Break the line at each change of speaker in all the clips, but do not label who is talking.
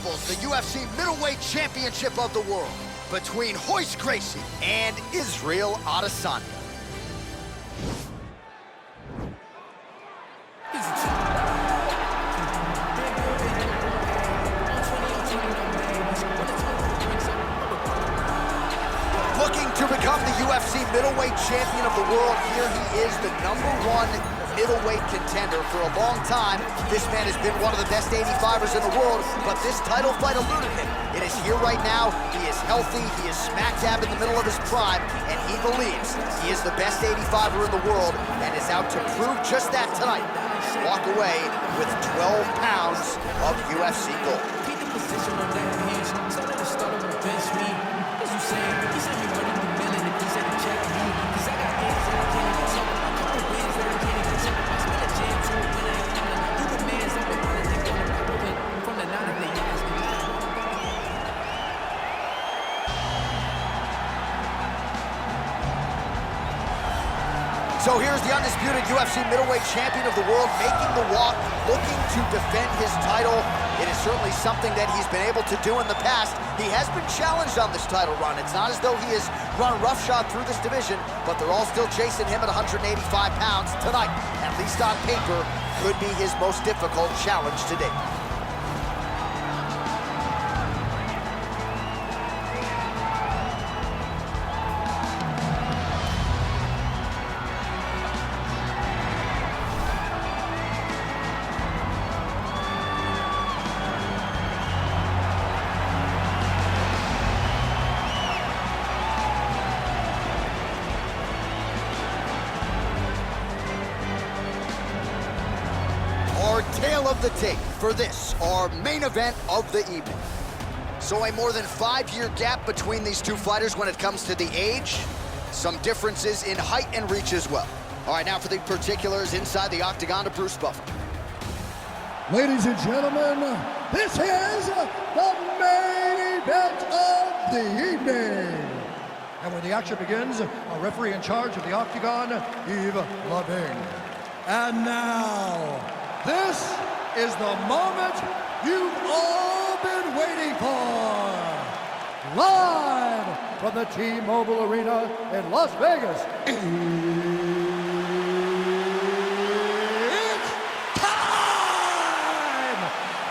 doubles the UFC middleweight championship of the world between Royce Gracie and Israel Adesanya. Looking to become the UFC middleweight champion of the world, here he is, the #1 middleweight contender. For a long time, this man has been one of the best 85ers in the world, but this title fight eluded him. It is here right now. He is healthy, he is smack dab in the middle of his prime, and he believes he is the best 85er in the world and is out to prove just that tonight. Walk away with 12 pounds of UFC gold.
Keep the position on that hinge, so that the starter will bench me. As you saying, he said me running the million if he said to check me. Cause I got things that I can't even talk about. I couple wins that I can't even talk about. Spend a jam to it when I ain't coming. You the man's up and running, they gonna pop open from the 9 if they ask me.
So here's the undisputed UFC middleweight champion of the world making the walk, looking to defend his title. It is certainly something that he's been able to do in the past. He has been challenged on this title run. It's not as though he has run roughshod through this division, but they're all still chasing him at 185 pounds tonight. At least on paper, could be his most difficult challenge to date. Our tale of the tape for this, our main event of the evening. So a more than 5-year gap between these two fighters when it comes to the age. Some differences in height and reach as well. All right, now for the particulars inside the octagon of Bruce Buffer.
Ladies and gentlemen, this is the main event of the evening. And when the action begins, our referee in charge of the octagon, Yves Lavigne. And now, this is the moment you've all been waiting for. Live from the T-Mobile Arena in Las Vegas. It's time!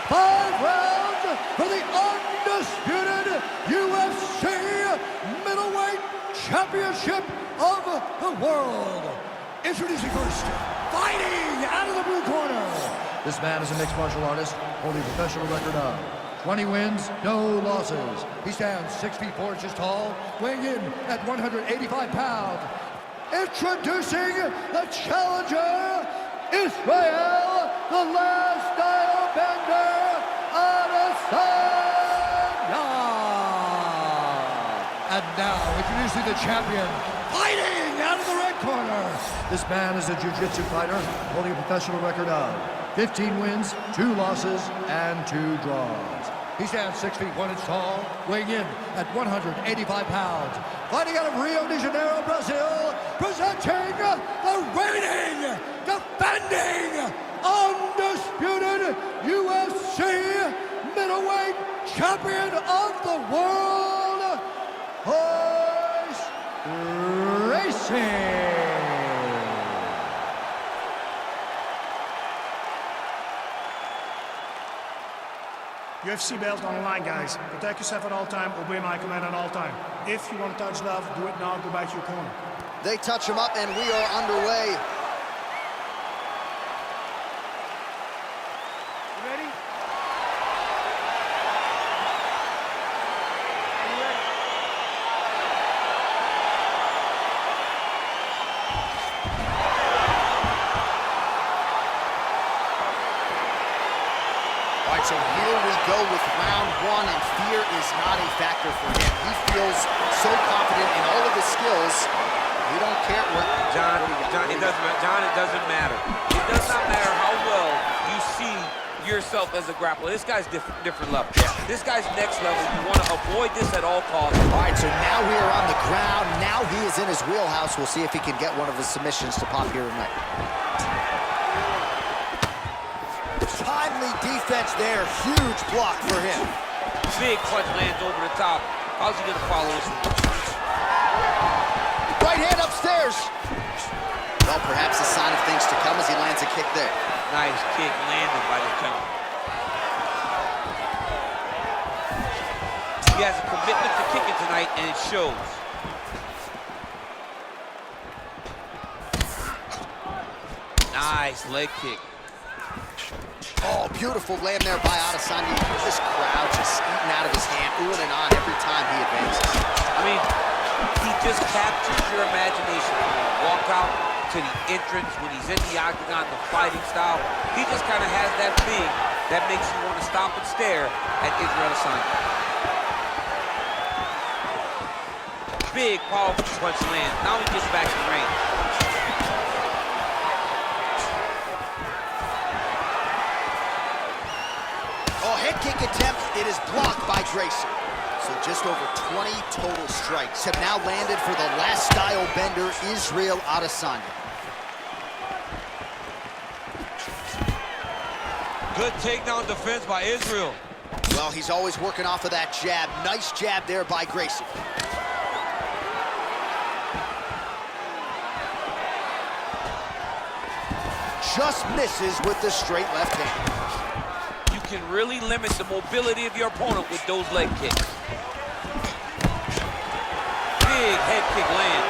5 rounds for the undisputed UFC middleweight championship of the world. Introducing first, fighting out of the blue corner. This man is a mixed martial artist, holding a professional record of 20 wins, no losses. He stands 6 feet 4 inches tall, weighing in at 185 pounds. Introducing the challenger, Israel, the last style bender, Adesanya. And now, introducing the champion, fighting out of the red corner. This man is a jiu-jitsu fighter, holding a professional record of 15 wins, 2 losses, and 2 draws. He stands 6 feet 1 inch tall, weighing in at 185 pounds. Fighting out of Rio de Janeiro, Brazil, presenting the reigning, defending, undisputed UFC middleweight champion of the world, Royce Gracie.
UFC belt on the line, guys. Protect yourself at all time, obey my command at all time. If you want to touch love, do it now, go back to your corner.
They touch him up and we are underway.
You ready?
All right, so here we go with round 1, and fear is not a factor for him. He feels so confident in all of his skills. He don't care what.
John, it doesn't matter. It does not matter how well you see yourself as a grappler. This guy's different level.
Yeah.
This guy's next level. You want to avoid this at all costs.
All right, so now we are on the ground. Now he is in his wheelhouse. We'll see if he can get one of his submissions to pop here tonight. Timely defense. defense there. Huge block for him.
Big punch lands over the top. How's he gonna follow this one?
Right hand upstairs. Well, perhaps a sign of things to come as he lands a kick there.
Nice kick landed by the counter. He has a commitment to kicking tonight, and it shows. Nice leg kick.
Oh, beautiful land there by Adesanya. This crowd just eating out of his hand, oohing and on every time he advances.
I mean, he just captures your imagination. When you walk out to the entrance, when he's in the octagon, the fighting style, he just kind of has that thing that makes you want to stop and stare at Israel Adesanya. Big, powerful punch lands. Now he gets back to the ring.
Oh, head kick attempt. It is blocked by Gracie. So just over 20 total strikes have now landed for the last style bender, Israel Adesanya.
Good takedown defense by Israel.
Well, he's always working off of that jab. Nice jab there by Gracie. Just misses with the straight left hand.
You can really limit the mobility of your opponent with those leg kicks. Big head kick land.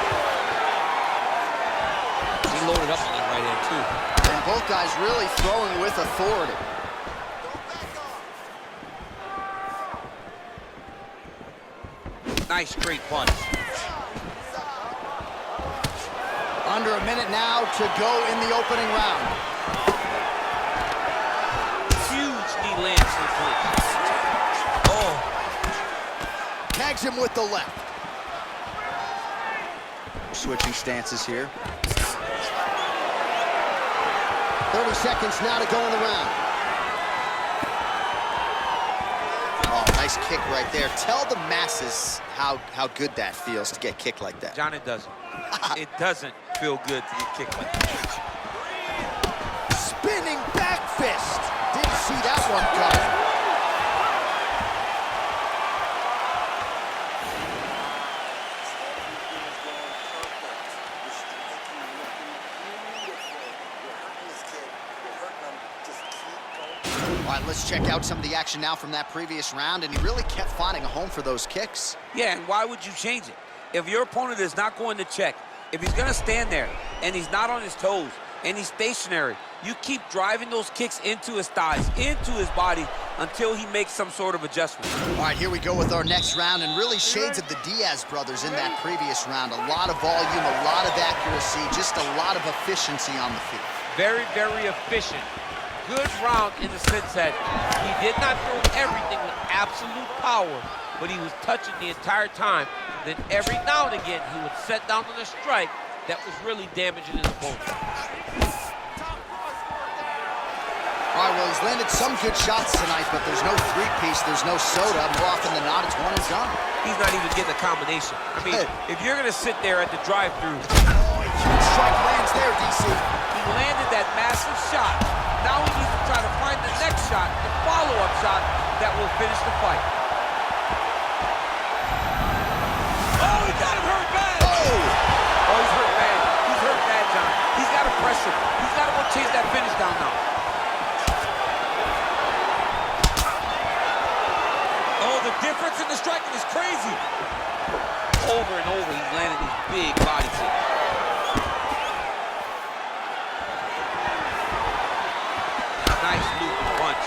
He loaded up on that right hand too.
And both guys really throwing with authority.
Nice straight punch.
Under a minute now to go in the opening round.
Huge knee lands in the clinch. Oh.
Tags him with the left. Switching stances here. 30 seconds now to go in the round. Oh, nice kick right there. Tell the masses how good that feels to get kicked like that.
John, it doesn't. It doesn't feel good to get kicked like that.
Spinning back fist. Didn't see that one coming. All right, let's check out some of the action now from that previous round, and he really kept finding a home for those kicks.
Yeah, and why would you change it? If your opponent is not going to check, if he's going to stand there and he's not on his toes and he's stationary, you keep driving those kicks into his thighs, into his body until he makes some sort of adjustment.
All right, here we go with our next round, and really shades of the Diaz brothers in that previous round. A lot of volume, a lot of accuracy, just a lot of efficiency on the field.
Very, very efficient. Good round in the sense that he did not throw everything with absolute power, but he was touching the entire time. Then every now and again, he would set down on a strike that was really damaging his opponent.
All right, well, he's landed some good shots tonight, but there's no three-piece, there's no soda. More often than not, it's one and done.
He's not even getting a combination. I mean, if you're going to sit there at the drive-thru.
Oh, huge strike lands there, DC.
He landed that massive shot. Now he needs to try to find the next shot, the follow-up shot that will finish the fight. Oh, he got him hurt bad.
Oh,
He's hurt bad. He's hurt bad, John. He's got to press him. He's got to go chase that finish down now. Oh, the difference in the striking is crazy. Over and over, he's landing these big body kicks. Nice looping punch.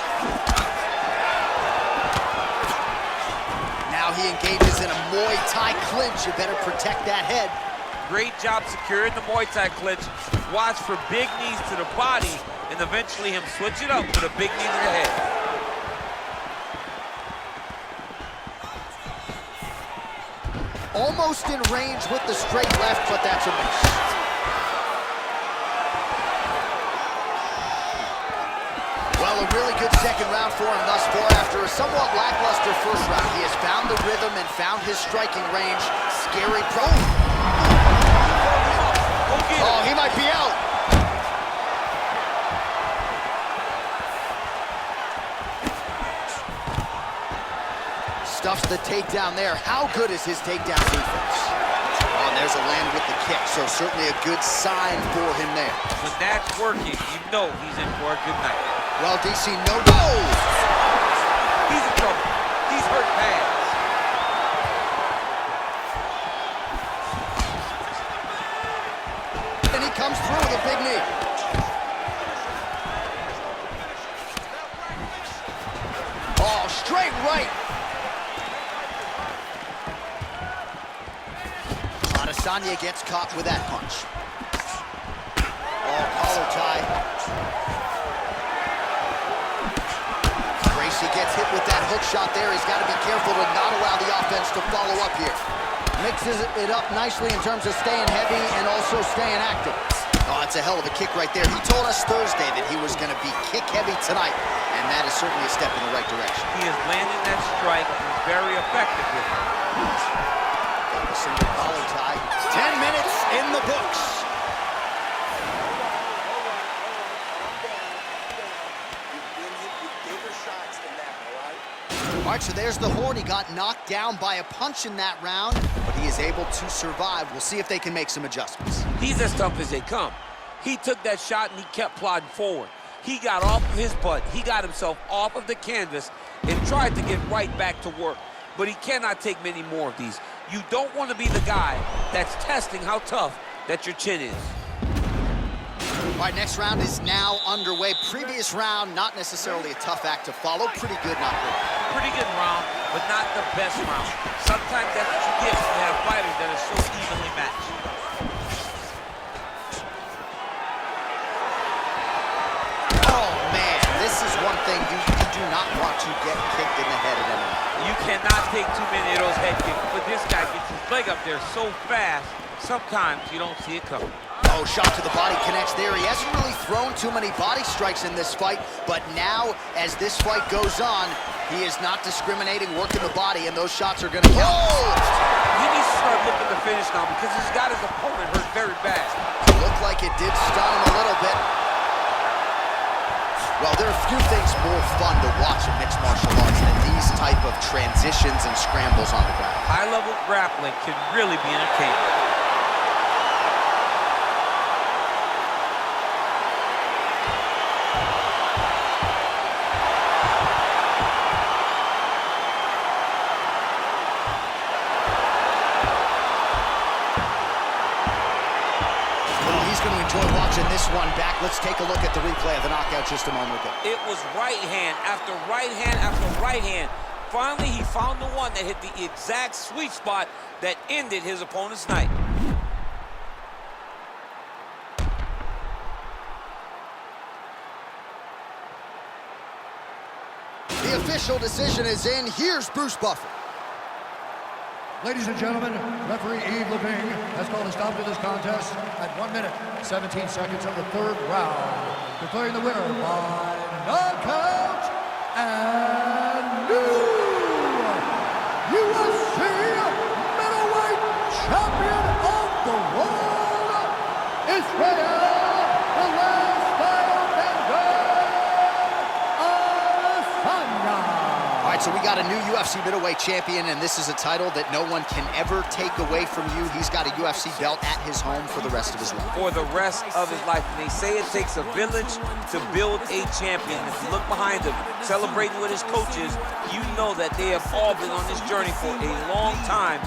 now he engages in a Muay Thai clinch. You better protect that head.
Great job securing the Muay Thai clinch. Watch for big knees to the body, and eventually him switch it up with a big knee to the head.
Almost in range with the straight left, but that's a miss. Well, a really good second round for him thus far. After a somewhat lackluster first round, he has found the rhythm and found his striking range. Scary pro. Oh, he might be out. Stuffs the takedown there. How good is his takedown defense? Oh, and there's a land with the kick, so certainly a good sign for him there.
When that's working, you know he's in for a good night.
Well, DC, no.
He's in trouble. He's hurt bad.
And he comes through with a big knee. Oh, straight right. Adesanya gets caught with that punch. Oh, collar tie. Gracie gets hit with that hook shot there. He's got to be careful to not allow the offense to follow up here. Mixes it up nicely in terms of staying heavy and also staying active. Oh, that's a hell of a kick right there. He told us Thursday that he was going to be kick heavy tonight, and that is certainly a step in the right direction.
He is landing that strike very effective with it.
Got a single collar tie. 10 minutes in the books. All right, so there's the horn. He got knocked down by a punch in that round, but he is able to survive. We'll see if they can make some adjustments.
He's as tough as they come. He took that shot and he kept plodding forward. He got off of his butt. He got himself off of the canvas and tried to get right back to work. But he cannot take many more of these. You don't want to be the guy that's testing how tough that your chin is.
All right, next round is now underway. Previous round, not necessarily a tough act to follow. Pretty good, not good.
Pretty good round, but not the best round. Sometimes that's what you get when you have fighters that are so evenly matched.
Oh, man, this is one thing you do not want to get kicked in the head at MMA.
You cannot take too many of those head kicks, but this guy gets his leg up there so fast, sometimes you don't see it coming.
Oh, shot to the body connects there. He hasn't really thrown too many body strikes in this fight, but now, as this fight goes on, he is not discriminating, working the body, and those shots are going to count. Oh!
He needs to start looking to finish now because he's got his opponent hurt very bad.
It looked like it did stun him a little bit. Well, there are few things more fun to watch in mixed martial arts than these type of transitions and scrambles on the ground.
High-level grappling can really be entertaining.
Going to enjoy watching this one back. Let's take a look at the replay of the knockout just a moment ago.
It was right hand after right hand after right hand. Finally, he found the one that hit the exact sweet spot that ended his opponent's night.
The official decision is in. Here's Bruce Buffer.
Ladies and gentlemen, referee Yves Leving has called a stop to this contest at 1 minute, 17 seconds of the third round, declaring the winner by knockout and new UFC middleweight champion of the world, Israel Adesanya.
All right, so we got a new UFC middleweight champion, and this is a title that no one can ever take away from you. He's got a UFC belt at his home for the rest of his life.
For the rest of his life. And they say it takes a village to build a champion. If you look behind him, celebrating with his coaches, you know that they have all been on this journey for a long time.